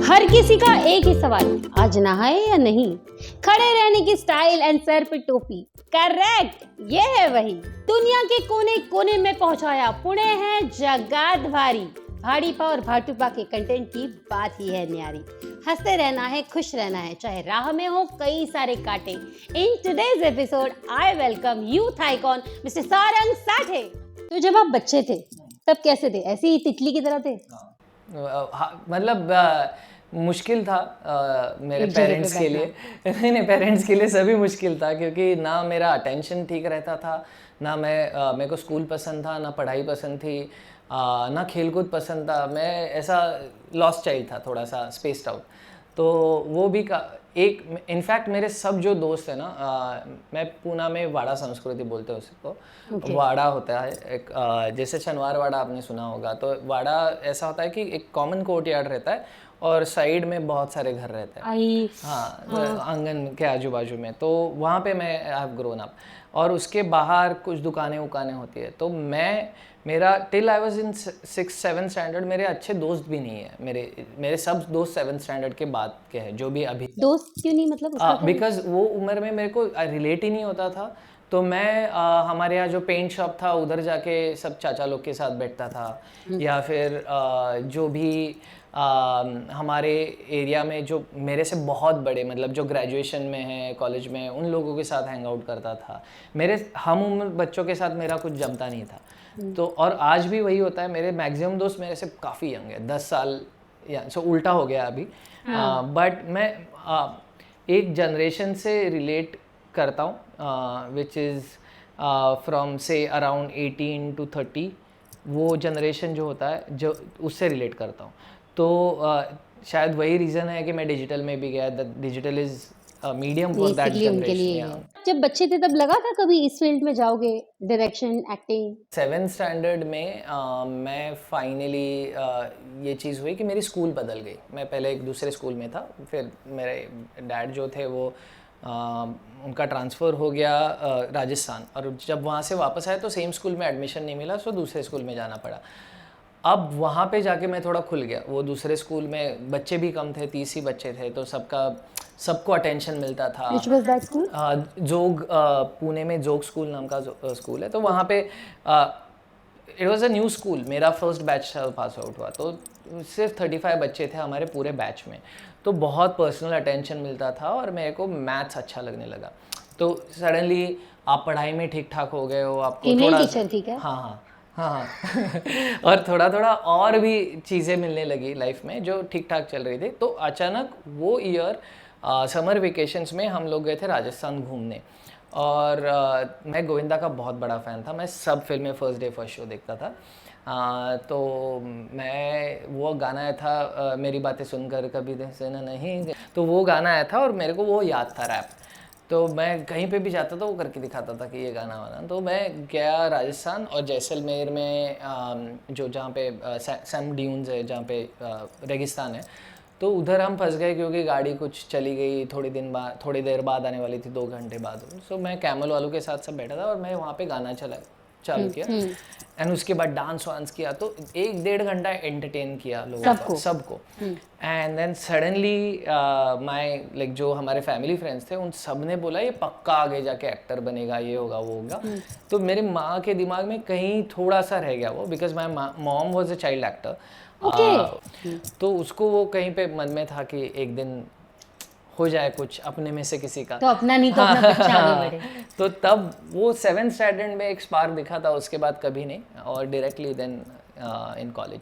हर किसी का एक ही सवाल, आज नहाए या नहीं। खड़े रहने की स्टाइल एंड सर पे टोपी, करेक्ट, ये है वही। दुनिया के कोने कोने में पहुंचाया, पुणे है जगात भारी। भाड़ीपा और भाटुपा के कंटेंट की बात ही है न्यारी। हंसते रहना है, खुश रहना है, चाहे राह में हो कई सारे कांटे। In today's episode I welcome youth icon mister Sarang Sathe. तो जब आप बच्चे थे तब कैसे थे? ऐसे ही तितली की तरह थे? मतलब मुश्किल था मेरे पेरेंट्स के लिए। नहीं, पेरेंट्स के लिए सभी मुश्किल था, क्योंकि ना मेरा अटेंशन ठीक रहता था, ना मेरे को स्कूल पसंद था, ना पढ़ाई पसंद थी, ना खेलकूद पसंद था। मैं ऐसा लॉस्ट चाइल्ड था, थोड़ा सा स्पेस्ड आउट। तो वो भी एक इनफैक्ट मेरे सब जो दोस्त हैं ना, मैं पूना में वाड़ा संस्कृति बोलते हैं उसको। वाड़ा होता है एक, जैसे शनिवार वाड़ा आपने सुना होगा। तो वाड़ा ऐसा होता है कि एक कॉमन कोर्टयार्ड रहता है और साइड में बहुत सारे घर रहते हैं। हाँ, आंगन के आजू बाजू में। तो वहाँ पे मैं आई हैव ग्रोन अप, और उसके बाहर कुछ दुकानें होती है। तो मेरा till I was in 6-7 standard मेरे अच्छे दोस्त भी नहीं है। मेरे सब दोस्त 7 स्टैंडर्ड के बाद के हैं, जो भी अभी। दोस्त क्यों नहीं, मतलब बिकॉज वो उम्र में मेरे को रिलेट ही नहीं होता था। तो मैं हमारे यहाँ जो पेंट शॉप था उधर जाके सब चाचा लोग के साथ बैठता था, या फिर जो भी हमारे एरिया में जो मेरे से बहुत बड़े, मतलब जो ग्रेजुएशन में है, कॉलेज में, उन लोगों के साथ हैंग आउट करता था। मेरे हम उम्र बच्चों के साथ मेरा कुछ जमता नहीं था। तो और आज भी वही होता है। मेरे मैक्सिमम दोस्त मेरे से काफ़ी यंग है, 10 साल या सो उल्टा हो गया अभी। बट मैं एक जनरेशन से रिलेट करता हूँ, विच इज़ फ्रॉम से अराउंड 18 to 30। वो जनरेशन जो होता है, जो उससे रिलेट करता हूँ। तो शायद वही रीज़न है कि मैं डिजिटल में भी गया। Digital is medium for that generation. जब बच्चे थे तब लगा था कभी इस फील्ड में जाओगे, डायरेक्शन, एक्टिंग? 7th स्टैंडर्ड में मैं फाइनली ये चीज़ हुई कि मेरी स्कूल बदल गई। मैं पहले एक दूसरे स्कूल में था, फिर मेरे डैड जो थे वो उनका ट्रांसफ़र हो गया राजस्थान, और जब वहाँ से वापस आए तो सेम स्कूल में एडमिशन नहीं मिला, सो दूसरे स्कूल में जाना पड़ा। अब वहाँ पे जाके मैं थोड़ा खुल गया। वो दूसरे स्कूल में बच्चे भी कम थे, 30 ही बच्चे थे, तो सबको अटेंशन मिलता था। Which was that school? जोग, पुणे में जोग स्कूल नाम का स्कूल है। तो वहाँ पे it was a new school. मेरा फर्स्ट बैच पास आउट हुआ, तो सिर्फ 35 बच्चे थे हमारे पूरे बैच में। तो बहुत पर्सनल अटेंशन मिलता था, और मेरे को मैथ्स अच्छा लगने लगा। तो सडनली आप पढ़ाई में ठीक ठाक हो गए हो, आपको थोड़ा टीचर थी क्या? हाँ और थोड़ा थोड़ा और भी चीज़ें मिलने लगी लाइफ में जो ठीक ठाक चल रही थी। तो अचानक वो ईयर समर वेकेशंस में हम लोग गए थे राजस्थान घूमने, और मैं गोविंदा का बहुत बड़ा फ़ैन था। मैं सब फिल्में फर्स्ट डे फर्स्ट शो देखता था। तो मैं वो गाना आया था, मेरी बातें सुनकर कभी सुना नहीं, तो वो गाना आया था और मेरे को वो याद था रैप। तो मैं कहीं पे भी जाता था वो करके दिखाता था कि ये गाना वाना। तो मैं गया राजस्थान, और जैसलमेर में जो जहाँ पे सैम ड्यून्स है, जहाँ पे रेगिस्तान है, तो उधर हम फंस गए क्योंकि गाड़ी कुछ चली गई थोड़ी देर बाद आने वाली थी, 2 घंटे बाद। सो मैं कैमल वालों के साथ सब बैठा था, और मैं वहाँ पे गाना चालू किया, एंड उसके बाद डांस वांस किया। तो 1-1.5 घंटा एंटरटेन किया लोगों को, सबको। एंड देन सडनली लाइक जो हमारे फैमिली फ्रेंड्स थे उन सब ने बोला ये पक्का आगे जाके एक्टर बनेगा, ये होगा वो होगा। तो मेरी माँ के दिमाग में कहीं थोड़ा सा रह गया वो, because my mom was a child actor. तो उसको वो कहीं पे मन में था कि एक दिन हो जाए कुछ अपने में से किसी का, तो अपना नहीं तो अपना बच्चा आगे बढ़े। तो तब वो 7th स्टैंडर्ड में एक स्पार्क दिखा था, उसके बाद कभी नहीं, और directly then in college.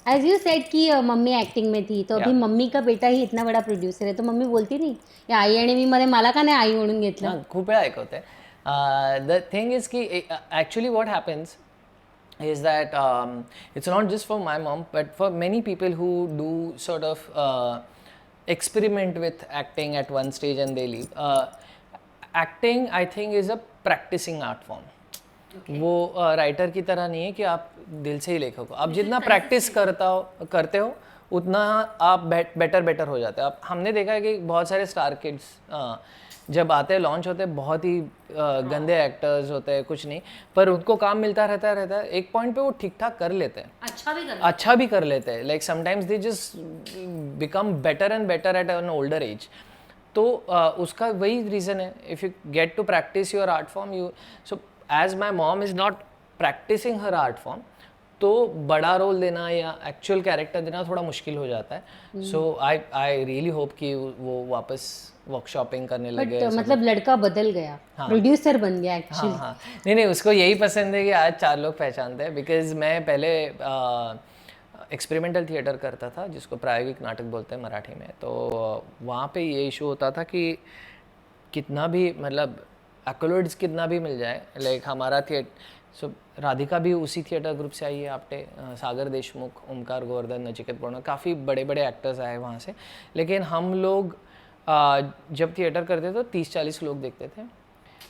As you said कि मम्मी एक्टिंग में थी, तो अभी मम्मी का बेटा ही इतना बड़ा प्रोड्यूसर है, तो मम्मी बोलती नाही या आई आणि मी मध्ये मला का नाही आई म्हणून घेतलं? खूप वेळा ऐकवते. द थिंग इज की actually what happens is that it's not just for my mom, but for many people who do sort of experiment with acting at one stage and they leave. Acting I think is a practicing art form. वो writer की तरह नहीं है कि आप दिल से ही लेखक हो। आप जितना प्रैक्टिस करते हो उतना आप बेटर हो जाते हो। हमने देखा है कि बहुत सारे स्टार किड्स जब आते हैं लॉन्च होते हैं बहुत ही गंदे एक्टर्स होते हैं, कुछ नहीं, पर उनको काम मिलता रहता है, एक पॉइंट पे वो ठीक ठाक कर लेते हैं, अच्छा भी कर लेते हैं, like sometimes they just become better and better at an older age. तो उसका वही रीज़न है, if you get to practise your art form, you so as my mom is not practising her art form, तो बड़ा role देना या actual character देना थोड़ा मुश्किल हो जाता है। सो आई रियली होप कि वो वापस वर्कशॉपिंग करने लगे। मतलब लड़का बदल गया, प्रोड्यूसर बन गया एक्चुअली। हाँ, नहीं, उसको यही पसंद है कि आज 4 लोग पहचानते हैं, बिकॉज मैं पहले एक्सपेरिमेंटल थिएटर करता था, जिसको प्रायोगिक नाटक बोलते हैं मराठी में। तो वहाँ पे ये इशू होता था कि कितना भी मतलब एक्लोड्स कितना भी मिल जाए, लाइक हमारा सो राधिका भी उसी थिएटर ग्रुप से आई है आपटे, सागर देशमुख, ओमकार गोवर्धन, नचिकेत बोर्णा, काफ़ी बड़े बड़े एक्टर्स आए वहाँ से। लेकिन हम लोग जब थिएटर करते थे तो 30-40 लोग देखते थे।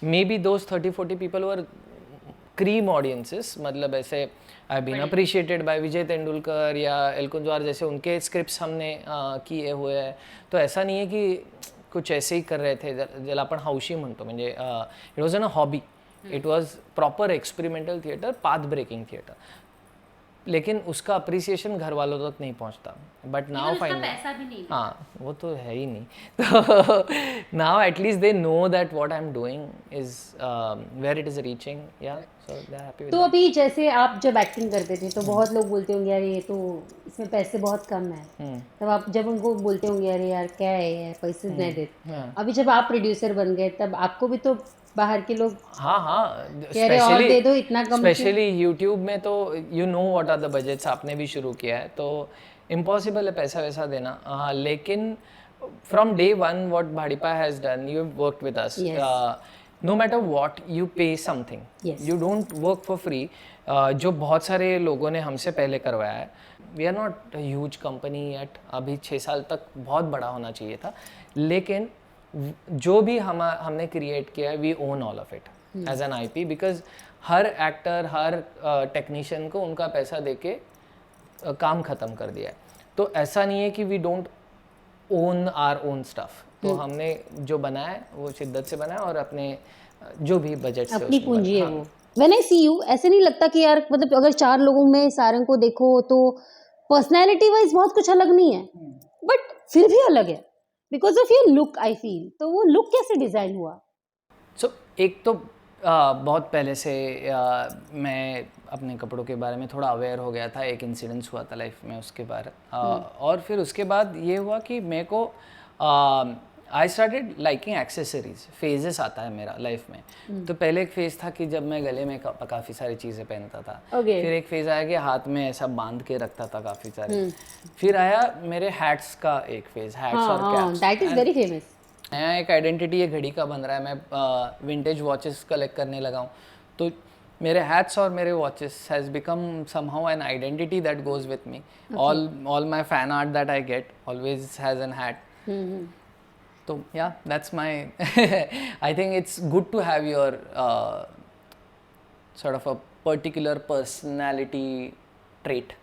May be those 30-40 people were cream audiences, मतलब ऐसे आई बीन अप्रिशिएटेड बाय विजय तेंदुलकर या एल कुंजवार जैसे उनके स्क्रिप्ट्स हमने किए हुए हैं। तो ऐसा नहीं है कि कुछ ऐसे ही कर रहे थे, ज्याला आपण हौशी म्हणतो, म्हणजे it was an a hobby, it was proper experimental theatre, path breaking theatre, लेकिन उसका अप्रिसिएशन घर वालों तक नहीं पहुंचता। बट नाउ फाइनली, हाँ वो तो है ही नहीं, तो now at least they know that what I am doing is where it is reaching, yeah so they are happy with. तो अभी जैसे आप जब एक्टिंग करते थे तो बहुत लोग बोलते होंगे यार ये तो इसमें पैसे बहुत कम है, तब आप जब उनको बोलते होंगे यार यार क्या है यार पैसे नहीं देते, अभी जब आप प्रोड्यूसर बन गए तब आपको भी तो बाहर के लोग हाँ स्पेशली दे दो इतना कम, स्पेशली यूट्यूब में तो you know what are the budgets, आपने भी शुरू किया है तो इम्पॉसिबल है पैसा वैसा देना। हाँ, लेकिन फ्रॉम डे वन व्हाट भाड़ीपा has done, you have worked with us, no matter what you pay something, you don't work for free, जो बहुत सारे लोगों ने हमसे पहले करवाया है। We are not huge company at, अभी 6 साल तक बहुत बड़ा होना चाहिए था, लेकिन जो भी हमने क्रिएट किया है we own all of it as an IP, because हर एक्टर हर टेक्नीशियन को उनका पैसा देके काम ख़त्म कर दिया है। तो ऐसा नहीं है कि we don't own our own stuff, तो हमने जो बनाया है वो शिद्दत से बनाया और अपने जो भी बजट से अपनी पूंजी है वो। व्हेन आई सी यू ऐसे नहीं लगता कि यार मतलब अगर 4 लोगों में सारंग को देखो तो पर्सनैलिटी वाइज बहुत कुछ अलग नहीं है, बट फिर भी अलग है because of your look I feel. तो वो लुक कैसे डिज़ाइन हुआ? सो एक तो बहुत पहले से मैं अपने कपड़ों के बारे में थोड़ा अवेयर हो गया था, एक इंसिडेंस हुआ था लाइफ में उसके बारे, और फिर उसके बाद ये हुआ कि मेरे को I started liking accessories. Phases आता है मेरा लाइफ में, तो पहले एक फेज था कि जब मैं गले में काफ़ी सारी चीज़ें पहनता था, फिर एक फेज आया कि हाथ में ऐसा बांध के रखता था काफ़ी सारे, फिर आया मेरे हैट्स का एक फेज, हैट्स और caps, that is very famous. नया एक आइडेंटिटी ये घड़ी का बन रहा है, मैं विंटेज वॉचेस कलेक्ट करने लगा हूँ, तो मेरे हैट्स और मेरे watches has become somehow an identity that goes with me. All my fan art that I get always has an hat. तो या that's my I think it's good to have your sort of a particular personality trait.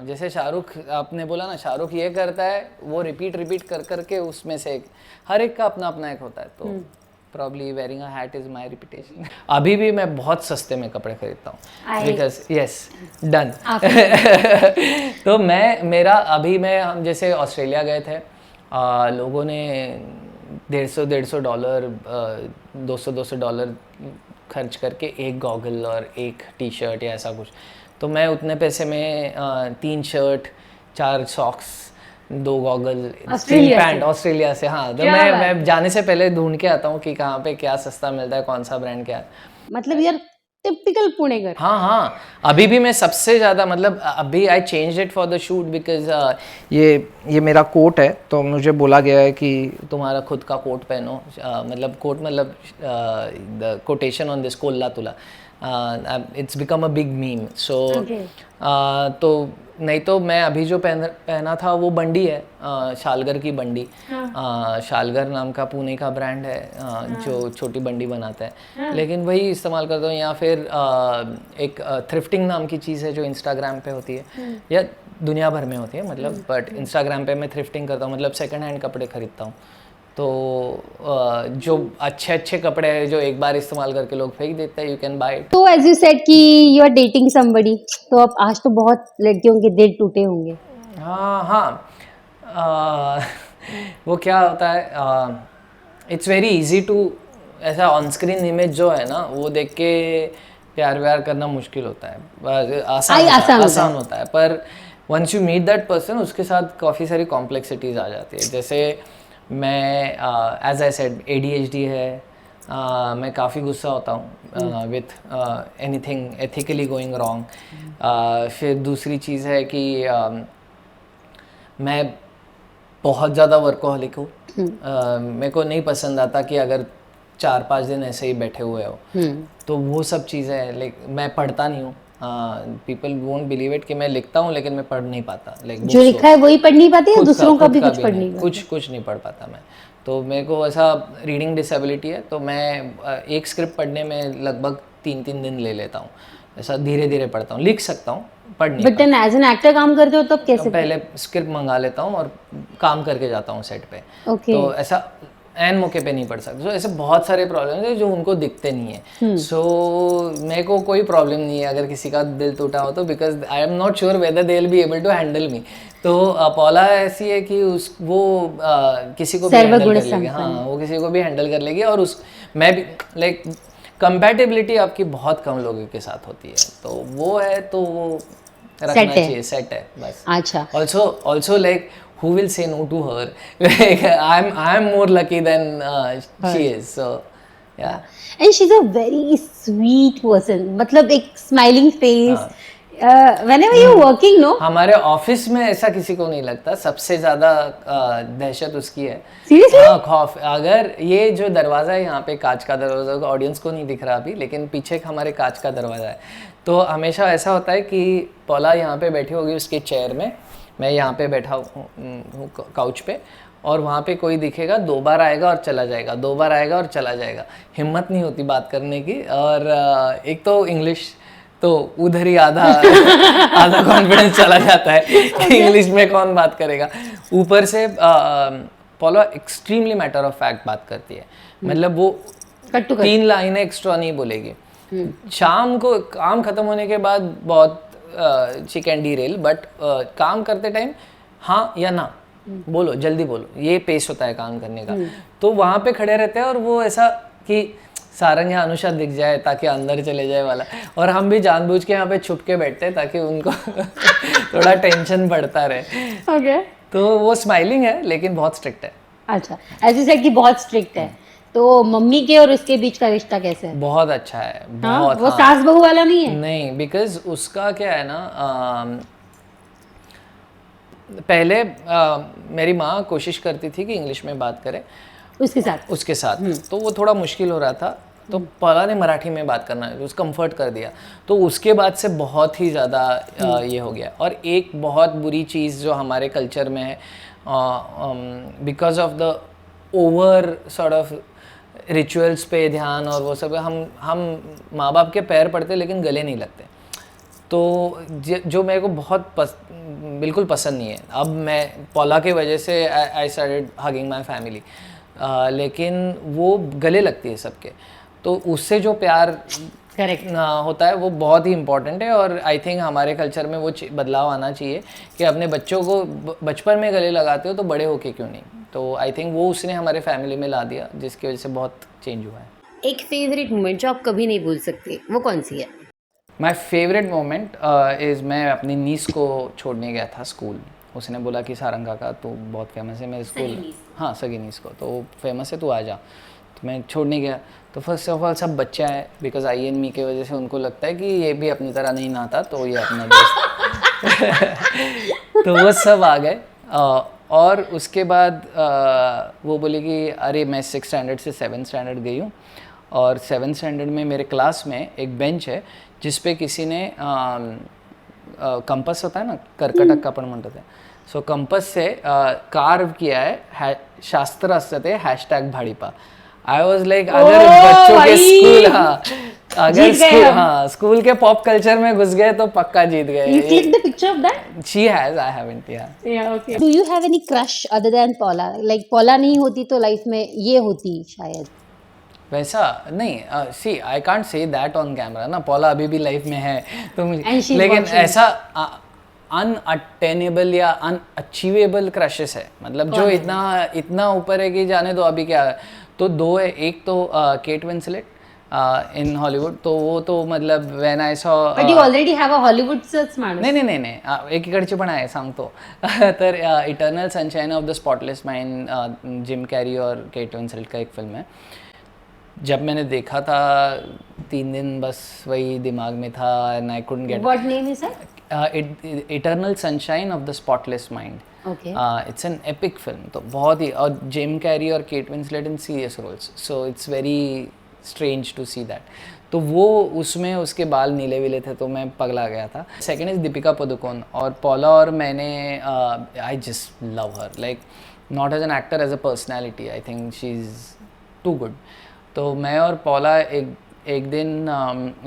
जैसे शाहरुख, आपने बोला ना शाहरुख ये करता है वो रिपीट कर करके उसमें से हर एक का अपना अपना एक होता है, तो probably wearing a hat is my repetition. अभी भी मैं बहुत सस्ते में कपड़े खरीदता हूँ बिकॉज यस डन। तो मेरा अभी हम जैसे ऑस्ट्रेलिया गए थे, लोगों ने $150 $200 खर्च करके एक गॉगल और एक टी शर्ट या ऐसा कुछ, तो मैं उतने पैसे में 3 shirt 4 socks 2 goggle 3 pant Australia से। हाँ, तो मैं जाने से पहले ढूंढ के आता हूँ कि कहाँ पे क्या सस्ता मिलता है, कौन सा ब्रांड क्या है। मतलब यार टिपिकल पुणेगर। हाँ, अभी भी मैं सबसे ज़्यादा मतलब अभी I change it for the shoot because ये मेरा कोट है, तो मुझे बोला गया है कि तुम्हारा खुद का कोट पहनो, मतलब कोट मतलब द कोटेशन ऑन दिस कोल्ला तुला, it's become a big meme. So तो नहीं तो मैं अभी जो पहना था वो बंडी है, शालगर की बंडी। शालगर नाम का पुणे का ब्रांड है, जो छोटी बंडी बनाता है, लेकिन वही इस्तेमाल करता हूँ। या फिर एक थ्रिफ्टिंग नाम की चीज़ है जो इंस्टाग्राम पे होती है या दुनिया भर में होती है, मतलब बट इंस्टाग्राम पे मैं थ्रिफ्टिंग करता हूँ, मतलब सेकंड हैंड कपड़े खरीदता हूँ। तो जो अच्छे अच्छे कपड़े हैं जो एक बार इस्तेमाल करके लोग फेंक देते हैं, यू कैन बाय इट। तो एज यू सेड कि यू आर डेटिंग समबडी, तो अब आज तो बहुत लड़कियों के दिल टूटे होंगे। हाँ हाँ, वो क्या होता है, इट्स वेरी इजी टू, ऐसा ऑन स्क्रीन इमेज जो है ना वो देख के प्यार व्यार करना मुश्किल होता है, आसान होता है, पर once you meet that person उसके साथ काफ़ी सारी कॉम्प्लेक्सिटीज आ जाती है। जैसे मैं एज आई सेड ADHD है, मैं काफ़ी गुस्सा होता हूँ with anything ethically going wrong. फिर दूसरी चीज़ है कि मैं बहुत ज़्यादा वर्कोहलिक हूँ। मेरे को नहीं पसंद आता कि अगर 4-5 दिन ऐसे ही बैठे हुए हो, तो वो सब चीज़ें, लाइक मैं पढ़ता नहीं हूँ। पीपल वोंट बिलीव इट कि मैं लिखता हूँ लेकिन मैं पढ़ नहीं पाता, लाइक जो लिखा है वही पढ़ नहीं पाते या दूसरों का भी कुछ पढ़ नहीं पाते? कुछ नहीं पढ़ पाता मैं। तो मेरे को ऐसा रीडिंग डिसेबिलिटी है, तो मैं एक स्क्रिप्ट पढ़ने में लगभग 3-3 दिन ले लेता हूँ। ऐसा धीरे धीरे पढ़ता हूँ, लिख सकता हूँ, पढ़ नहीं but then as an actor काम करते हो तब कैसे? पहले स्क्रिप्ट मंगा लेता हूँ और काम करके जाता हूँ सेट पे। Okay. तो ऐसा एन मौके पे नहीं पढ़ सकते। तो ऐसे बहुत सारे प्रॉब्लम है जो उनको दिखते नहीं है। सो मेरे को कोई प्रॉब्लम नहीं है अगर किसी का दिल टूटा हो तो, because I am not sure whether they will be able to handle me. तो पौला ऐसी है कि वो किसी को भी हैंडल कर लेगी। हाँ, वो किसी को भी हैंडल कर लेगी, और मैं भी लाइक कंपैटिबिलिटी आपकी बहुत कम लोगों के साथ होती है, तो वो है, तो वो रखना चाहिए, सेट है बस। अच्छा। Also like who will say no to her? Like I'm more lucky than she is, so yeah. And she's a very sweet person, मतलब एक smiling face. Whenever you're working, no? हमारे ऑफिस में ऐसा किसी को नहीं लगता, सबसे ज्यादा दहशत उसकी है। Seriously? हाँ, खौफ। अगर ये जो दरवाजा है यहाँ पे, कांच का दरवाजा, ऑडियंस को नहीं दिख रहा अभी, लेकिन पीछे हमारे कांच का दरवाजा है, तो हमेशा ऐसा होता है कि पौला यहाँ पे बैठी होगी उसके चेयर में, मैं यहाँ पे बैठा हूँ काउच पे, और वहाँ पे कोई दिखेगा, 2 बार आएगा और चला जाएगा, 2 बार आएगा और चला जाएगा। हिम्मत नहीं होती बात करने की, और एक तो इंग्लिश, तो उधर ही आधा कॉन्फिडेंस चला जाता है कि इंग्लिश में कौन बात करेगा। ऊपर से पौला एक्सट्रीमली मैटर ऑफ फैक्ट बात करती है, मतलब वो 3 लाइनें एक्स्ट्रा नहीं बोलेगी। शाम को काम खत्म होने के बाद बहुत शी कैन डीरेल, बट काम करते टाइम हाँ या ना बोलो, जल्दी बोलो, ये पेस होता है काम करने का। तो वहाँ पे खड़े रहते हैं, और वो ऐसा कि सारंग या अनुषा दिख जाए ताकि अंदर चले जाए वाला, और हम भी जानबूझ के यहाँ पे छुप के बैठते हैं ताकि उनको थोड़ा टेंशन बढ़ता रहे। Okay. तो वो स्माइलिंग है लेकिन बहुत स्ट्रिक्ट है। अच्छा, ऐसे सेड कि बहुत स्ट्रिक्ट है, तो मम्मी के और उसके बीच का रिश्ता कैसे है? बहुत अच्छा है, हाँ? बहुत। वो सास बहू वाला नहीं है? नहीं, बिकॉज उसका क्या है ना, पहले मेरी माँ कोशिश करती थी कि इंग्लिश में बात करे उसके साथ, तो वो थोड़ा मुश्किल हो रहा था, तो पौला ने मराठी में बात करना उसको कंफर्ट कर दिया। तो उसके बाद से बहुत ही ज़्यादा ये हो गया। और एक बहुत बुरी चीज़ जो हमारे कल्चर में है, because of the over sort of rituals पे ध्यान और वो सब, हम माँ बाप के पैर पड़ते लेकिन गले नहीं लगते, तो जो मेरे को बहुत बिल्कुल पसंद नहीं है। अब मैं पौला के वजह से I started hugging my family, लेकिन वो गले लगती है सबके, तो उससे जो प्यार करेक्ट होता है वो बहुत ही इम्पोर्टेंट है। और आई थिंक हमारे कल्चर में वो बदलाव आना चाहिए कि अपने बच्चों को बचपन में गले लगाते हो तो बड़े होके क्यों नहीं। तो आई थिंक वो उसने हमारे फैमिली में ला दिया, जिसकी वजह से बहुत चेंज हुआ है। एक फेवरेट मोमेंट जो आप कभी नहीं भूल सकते, वो कौन सी है? माई फेवरेट मोमेंट इज़, मैं अपनी नीस को छोड़ने गया था स्कूल। उसने बोला कि सारंगा का तो बहुत फेमस है मेरे स्कूल, हाँ सगी नीस को, तो फेमस है, तू आ जा। तो मैं छोड़ने गया, तो फर्स्ट ऑफ ऑल सब बच्चे आए, बिकॉज आई एंड मी की वजह से उनको लगता है कि ये भी अपनी तरह नहीं नहाता, तो ये अपना दोस्त तो वो सब आ गए। और उसके बाद वो बोली कि अरे मैं 6th स्टैंडर्ड से 7th स्टैंडर्ड गई हूँ, और 7th स्टैंडर्ड में मेरे क्लास में एक बेंच है जिस पे किसी ने कंपस होता है ना, कर्कटक का आपण म्हणतात, सो कंपस से कार्व किया है शास्त्र असते #भाड़ीपा। आई वॉज लाइक अगर बच्चों के स्कूल, हाँ अगर जीत गए हम। हाँ स्कूल के पॉप कल्चर में घुस गए तो पक्का जीत You गए। clicked the picture of that? She has, I haven't, या Yeah, okay. Do you have any crush other than Paula? Like Paula नहीं होती तो लाइफ में ये होती शायद। वैसा नहीं, see I can't say that on camera ना, पॉला अभी भी लाइफ में है तो And she's लेकिन watching. ऐसा अनअटेनेबल या अनअचीवेबल क्रशेस है, मतलब जो इतना इतना ऊपर है कि जाने दो अभी क्या है। तो दो है, एक तो केट विंसलेट इन हॉलीवुड, तो वो तो मतलब when I saw But you already have a Hollywoodच माणूस. नाही एकीकडचे पण आहे सांगतो तर eternal Sunshine of the Spotless mind gym Carrey और केट विंसलेट का एक फिल्म है। जब मैंने देखा था 3 दिन बस वही दिमाग में था and I couldn't get. What name is it? Eternal Sunshine of the Spotless Mind. Okay. It's an epic film, तो बहुत ही, और जिम कैरी और Kate Winslet in serious roles, so it's very strange to see that. तो वो उसमें उसके बाल नीले विले थे तो मैं पगला गया था। सेकेंड इज दीपिका पादुकोण, और पॉला और मैंने I just love her, like not as an actor, as a personality I think she is too good. तो मैं और पॉला एक दिन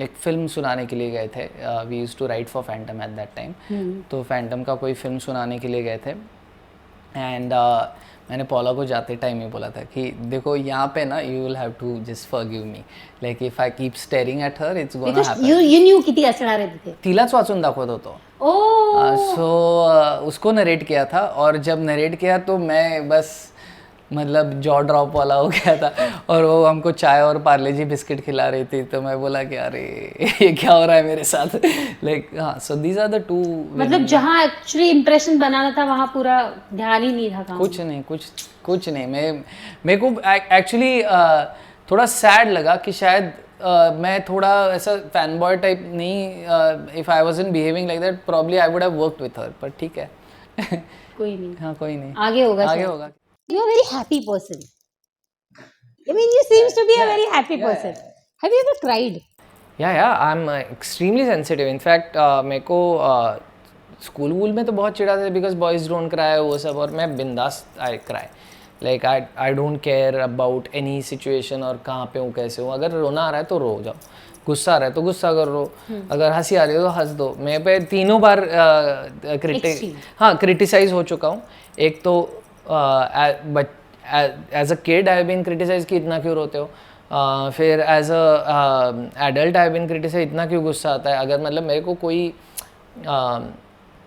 एक फिल्म सुनाने के लिए गए थे। We used to write for Phantom at that time, तो फैंटम का कोई फिल्म सुनाने के लिए गए थे। एंड मैंने पॉला को जाते टाइम ही बोला था कि देखो यहाँ पे ना you will have to just forgive me, like if I keep staring at her it's gonna Because happen. you knew किती असणार आहे तिथे. तिलाच वाचून दाखवत होतो। Oh. सो उसको नरेट किया था, और जब नरेट किया तो मैं बस मतलब जॉ ड्रॉप वाला हो गया था, और वो हमको चाय और पार्ले जी बिस्किट खिला रही थी, तो मैं बोला कि अरे ये क्या हो रहा है मेरे साथ, लाइक हाँ। So these are the two. मतलब जहाँ एक्चुअली इम्प्रेशन बनाना था वहाँ पूरा ध्यान ही नहीं था काम। कुछ नहीं मेरे को एक्चुअली थोड़ा सैड लगा कि शायद मैं थोड़ा ऐसा फैन बॉय टाइप नहीं, if I wasn't behaving like that probably I would have worked with her, पर ठीक है कोई नहीं, हाँ कोई नहीं, आगे होगा। आगे होगा। You are a very happy person. I mean, you seems to be a very happy person. Have you ever cried? या I am extremely sensitive. In fact मेरे को स्कूल वूल में तो बहुत चिढ़ा था बिकॉज बॉयज़ डोंट क्राई वो सब, और मैं बिंदास I cry, like I don't care about any situation और कहाँ पे हूँ कैसे हूँ। अगर रोना आ रहा है तो रो जाओ, गुस्सा आ रहा है तो गुस्सा कर रो, अगर हंसी आ रही है तो हंस दो। मैं पे 3 बार क्रिटिसाइज हो चुका हूँ। एक तो as a kid I have been criticise कि इतना क्यों रोते हो, फिर as a adult I have been criticise इतना क्यों गुस्सा आता है। अगर मतलब मेरे को कोई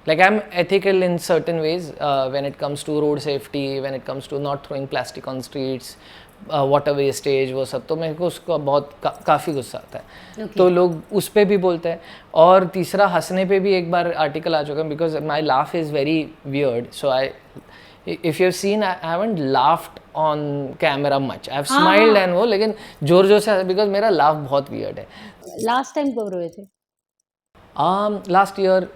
like I'm ethical in certain ways when it comes to road safety, when it comes to not throwing plastic on streets, water wastage, वो सब, तो मेरे को उसको बहुत काफ़ी गुस्सा आता है। तो लोग उस पर भी बोलते हैं। और तीसरा हंसने पे भी एक बार आर्टिकल आ चुका है because my laugh is very weird, so I if you have seen I haven't laughed on camera much, I have smiled and वो, लेकिन जोर जोर से बिकॉज मेरा लाफ बहुत वियर्ड है। लास्ट टाइम कब रोए थे? लास्ट ईयर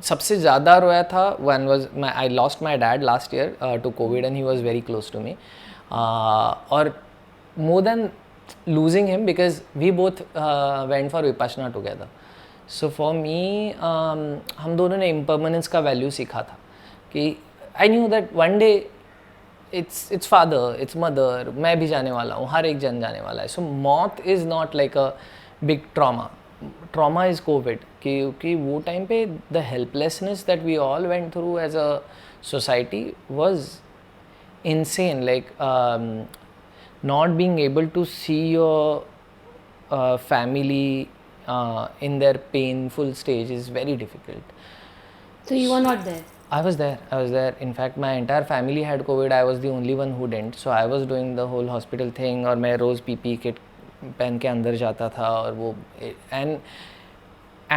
सबसे ज़्यादा रोया था when was I lost my dad last year to COVID and he was very close to me, और more than losing him because we both went for Vipassana together, so for me हम दोनों ने impermanence का value सीखा था कि I knew that one day it's father, it's mother, मैं भी जाने वाला हूँ, हर एक जन जाने वाला है। So मौत is not like a big trauma is COVID, क्योंकि वो टाइम पे the helplessness that we all went through as a society was insane, like not being able to see your family in their painful stage is very difficult. So you were not there? I was there. In fact, my entire family had COVID. I was the only one who didn't. So I was doing the whole hospital thing, और मैं रोज़ PPE kit पहन के अंदर जाता था, और वो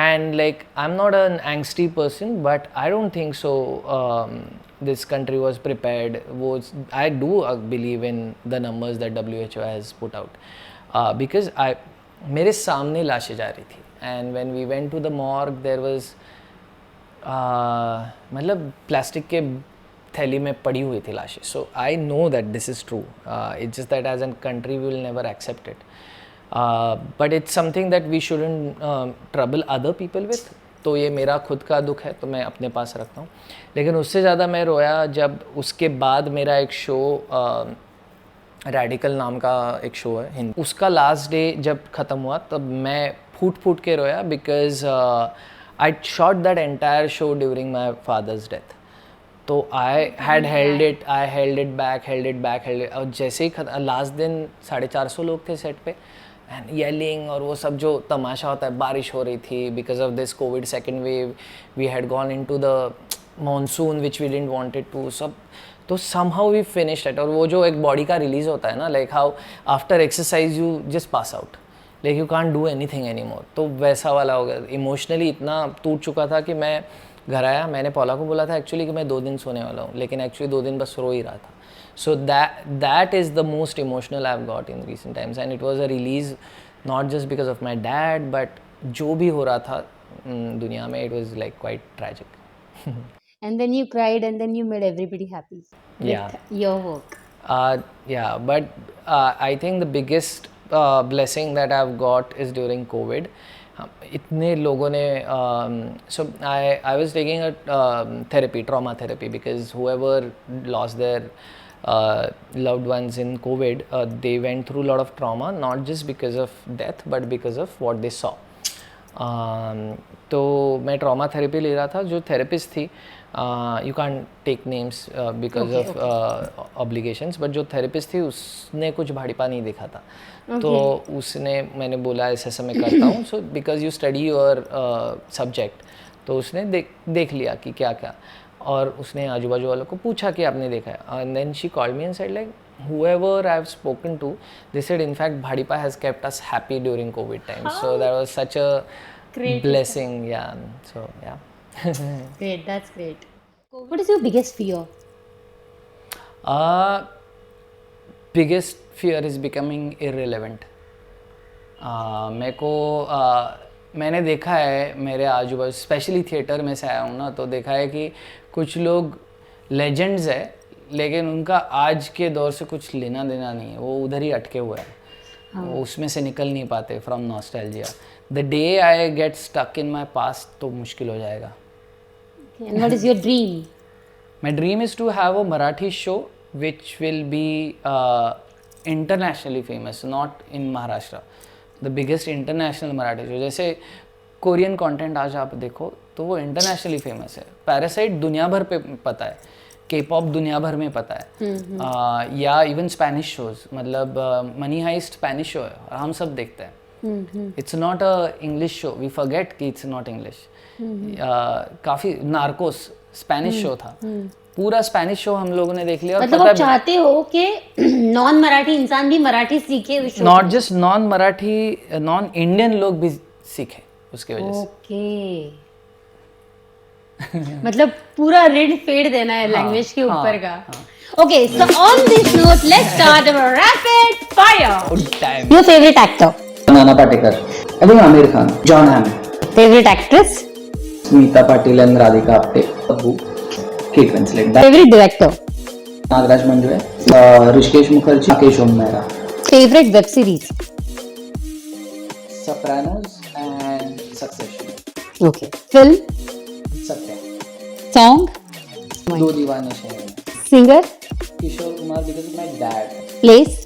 and like I'm not an angsty person, but I don't think so this country was prepared. I do believe in the numbers that WHO has put out, because मेरे सामने लाशें जा रही थी, and when we went to the morgue there was मतलब plastic के थैली में पड़ी हुई थी लाशें. So I know that this is true. It's just that as a country we will never accept it. But it's something that we shouldn't trouble other people with. तो ये मेरा खुद का दुख है तो मैं अपने पास रखता हूँ. लेकिन उससे ज़्यादा मैं रोया जब उसके बाद मेरा एक शो रेडिकल नाम का एक शो है हिंदी, उसका लास्ट डे जब ख़त्म हुआ तब मैं फूट के रोया, because I shot that entire show during my father's death. तो आई हेल्ड इट बैक, और जैसे ही लास्ट दिन 450 लोग थे सेट पे, एंड येलिंग और वो सब जो तमाशा होता है. बारिश हो रही थी because of this covid second wave, we had gone in to the monsoon which we didn't wanted to सब. तो समहाउ वी फिनिश्ड इट. और वो जो एक बॉडी का रिलीज होता है ना, like how after exercise you just pass out, like you can't do anything any more. तो वैसा वाला हो गया. इमोशनली इतना टूट चुका था कि मैं घर आया, मैंने पौला को बोला था एक्चुअली कि मैं 2 दिन सोने वाला हूँ, लेकिन एक्चुअली 2 दिन बस रो ही रहा था. So that is the most emotional I have got in recent times, and it was a release not just because of my dad, but जो भी हो रहा था दुनिया में, it was like quite tragic. And then you cried and then you made everybody happy with Yeah. your work. Yeah, but I think the biggest blessing that I've got is during COVID. इतने लोगों ने so I was taking a therapy, trauma therapy, because whoever lost their loved ones in COVID, they went through a lot of trauma, not just because of death but because of what they saw. तो मैं trauma therapy ले रहा था. जो therapist थी, you can take names because of obligations, but जो therapist थी उसने कुछ भाड़ीपा नहीं देखा था. तो उसने, मैंने बोला ऐसे ऐसा मैं करता हूँ, so because you study your subject, तो उसने देख लिया कि क्या क्या, और उसने आजू बाजू वालों को पूछा कि आपने देखा है. And then she called me and said like, whoever I've spoken to, they said in fact Bhadipa has kept us happy during COVID times. So that was such a Great blessing. Yeah. So yeah. Great, that's great. What is your biggest fear? Biggest fear is becoming irrelevant. मेरे को मैंने देखा है मेरे आजू बाजू, specially theatre में से आया हूँ ना, तो देखा है कि कुछ लोग लेजेंड्स है लेकिन उनका आज के दौर से कुछ लेना देना नहीं है, वो उधर ही अटके हुए हैं. वो उसमें से निकल नहीं पाते from nostalgia. The day I get stuck in my past तो मुश्किल हो जाएगा. And what is your dream? My dream is to have a Marathi show which will be internationally famous, not in Maharashtra. The biggest international Marathi show. जैसे Korean content आज आप देखो तो वो इंटरनेशनली फेमस है. पैरासाइट दुनिया भर पे पता है, K-pop दुनिया भर में पता है. या इवन स्पेनिश शोज, मतलब मनी हाइस्ट स्पेनिश शो है और हम सब देखते हैं. It's not a English show, we forget कि इट्स नॉट इंग्लिश. काफ़ी नार्कोस स्पेनिश शो था, पूरा स्पेनिश शो हम लोगों ने देख लिया. मतलब आप चाहते हो कि नॉन मराठी इंसान भी मराठी सीखे उस show? Not just non Marathi, non Indian लोग भी सीखे उसके वजह से. ओके. मतलब पूरा ऋण फेड देना है लैंग्वेज के ऊपर का. Okay, so on this note let's start our rapid fire. Your favourite actor? Nana Patekar. I think Aamir Khan. Jon Hamm. Favourite actress? Smita Patil and Radhika Apte. अबू. Kate Winslet. Favourite director? Nagraj Manjule. Hrishikesh Mukherjee. Rakeysh Om Mehra. Favourite web series? Sopranos and Succession. Okay. Film? Satya. Song? Do Deewane Shahar. Singer? Kishore Kumar because of my dad. Place?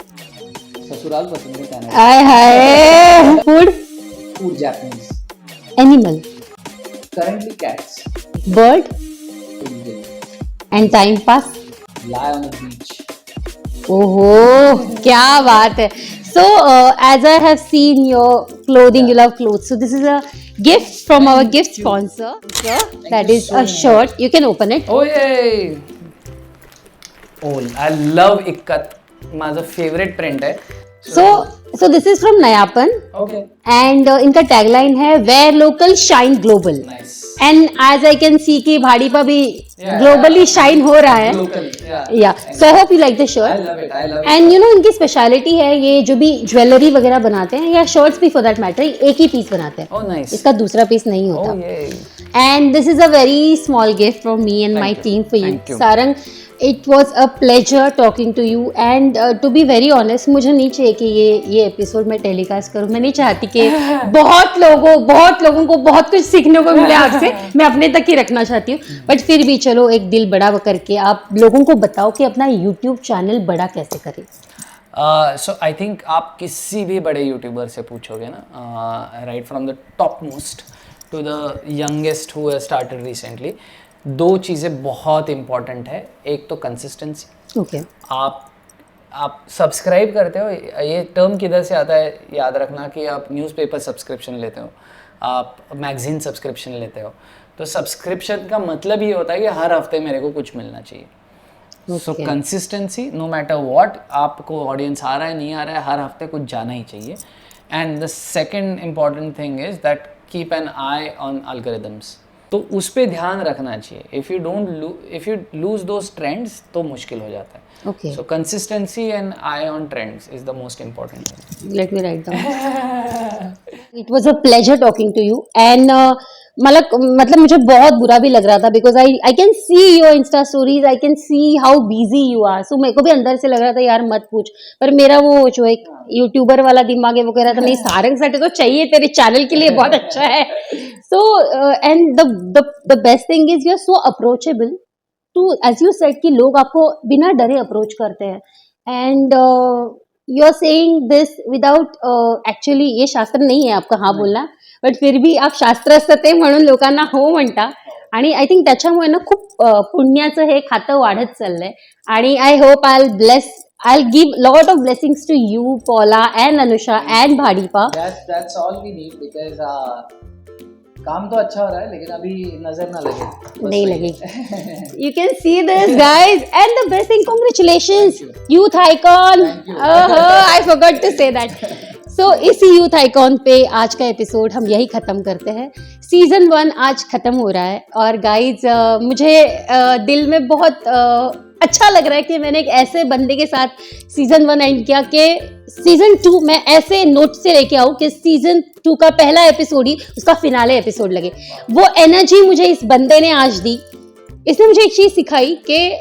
ससुराल पसंद है Canada. I hi. Food? Food Japanese. Animal? Currently cats. Bird? And time pass? Lie on the beach. ओहो, क्या बात है. So, as I have seen your clothing, you love clothes. So, this is a gift from our gift sponsor. That is a shirt. You can open it. Oh yay! Oh, I love ikat. माझं favourite print है. So this is from Nayapan. Okay. And इनका tagline है Wear local, shine global. Nice. And as I can see कि भाड़ीपा भी globally shine हो रहा है. Local. Yeah. So I hope you like the shirt. I love it. I love it. And you know इनकी speciality है ये जो भी ज्वेलरी वगैरह बनाते हैं या शर्ट्स भी फॉर दैट मैटर एक ही पीस बनाते हैं. Oh nice. इसका दूसरा पीस नहीं होता. Oh yay. And this is a very small gift from me and my you. Team for you. Thank you. Sarang, it was a pleasure talking to you and to be very honest मुझे नहीं चाहिए कि ये episode मैं telecast करूँ. मैं नहीं चाहती कि बहुत लोगों को बहुत कुछ सीखने को मिले आपसे. मैं अपने तक ही रखना चाहती हूँ. बट फिर भी चलो एक दिल बड़ा करके आप लोगों को बताओ कि अपना यूट्यूब चैनल बड़ा कैसे करें. सो आई थिंक आप किसी भी बड़े यूट्यूबर से पूछोगे ना, right from the top most to the youngest who has started recently, 2 चीज़ें बहुत इंपॉर्टेंट है। एक तो कंसिस्टेंसी। ओके आप सब्सक्राइब करते हो, ये टर्म किधर से आता है याद रखना कि आप न्यूज़पेपर सब्सक्रिप्शन लेते हो, आप मैगजीन सब्सक्रिप्शन लेते हो, तो सब्सक्रिप्शन का मतलब ये होता है कि हर हफ्ते मेरे को कुछ मिलना चाहिए। So consistency, no matter what, आपको ऑडियंस आ रहा है नहीं आ रहा है, हर हफ्ते कुछ जाना ही चाहिए। And the second important thing is that keep an I on algorithms, तो उस पर ध्यान रखना चाहिए। If you lose those trends तो मुश्किल हो जाता है। Okay. So consistency and eye on trends is the most important thing. Let me write down. It was a pleasure talking to you and मतलब मुझे बहुत बुरा भी लग रहा था because I can see your Insta stories, I can see how busy you are. So मेरे को भी अंदर से लग रहा था यार मत पूछ, पर मेरा वो जो एक यूट्यूबर वाला दिमाग है वो कह रहा था नहीं सारंग सटे तो चाहिए तेरे चैनल के लिए, बहुत अच्छा है। So and the best thing is you're so approachable. तो एज यू सेड कि लोग आपको बिना डरे अप्रोच करते हैं and you are saying this without actually ये शास्त्र नाही आहे आपका हा बोलणं, बट फिर भी आप शास्त्र असतं ते म्हणून लोकांना हो म्हणता आणि आय थिंक त्याच्यामुळे ना खूप पुण्याचं हे खातं वाढत चाललंय आणि I hope I'll give lot of blessings to you, Paula and Anusha and Bhadipa. That's all we need because काम तो अच्छा हो रहा है लेकिन अभी नजर ना लगे, नहीं लगेगी। You can see this guys and the best thing, congratulations youth icon. I forgot to say that. So इसी यूथ आइकॉन पे आज का एपिसोड हम यही ख़त्म करते हैं। सीज़न 1 आज ख़त्म हो रहा है और गाइज मुझे दिल में बहुत अच्छा लग रहा है कि मैंने एक ऐसे बंदे के साथ सीज़न 1 एंड किया कि सीज़न 2 मैं ऐसे नोट से लेके आऊँ कि सीज़न 2 का पहला एपिसोड ही उसका फिनाले एपिसोड लगे। वो एनर्जी मुझे इस बंदे ने आज दी। इसने मुझे एक चीज़ सिखाई कि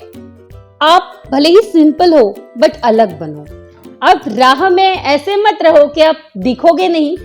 आप भले ही सिंपल हो बट अलग बनो। आप राह में ऐसे मत रहो कि आप दिखोगे नहीं,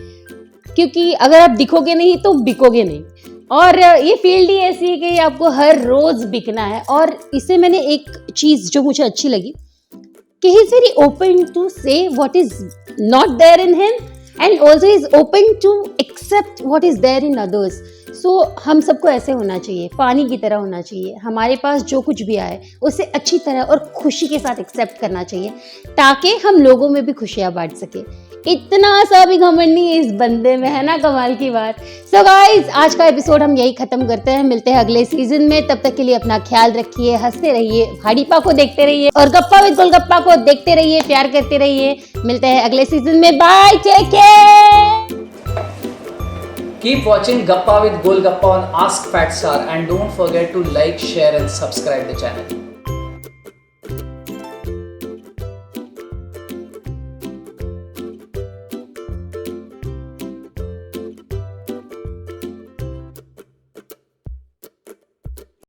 क्योंकि अगर आप दिखोगे नहीं तो बिकोगे नहीं। और ये फील्ड ही ऐसी है कि आपको हर रोज बिकना है। और इससे मैंने एक चीज जो मुझे अच्छी लगी कि he is very open to say what is not there in him and also is open to accept what is there in others. So हम सबको ऐसे होना चाहिए, पानी की तरह होना चाहिए। हमारे पास जो कुछ भी आए उसे अच्छी तरह और खुशी के साथ एक्सेप्ट करना चाहिए ताकि हम लोगों में भी खुशियाँ बांट सके। इतना सा भी घमंड नहीं है इस बंदे में, है ना कमाल की बात। सो गाइज आज का एपिसोड हम यही खत्म करते हैं। मिलते हैं अगले सीजन में, तब तक के लिए अपना ख्याल रखिए, हंसते रहिए, भाड़ीपा को देखते रहिए और गप्पा विद गोलगप्पा को देखते रहिए, प्यार करते रहिए। मिलते हैं अगले सीजन में, bye, take care. Keep watching Gappa with Golgappa on Ask Fat Star and don't forget to like, share and subscribe the channel.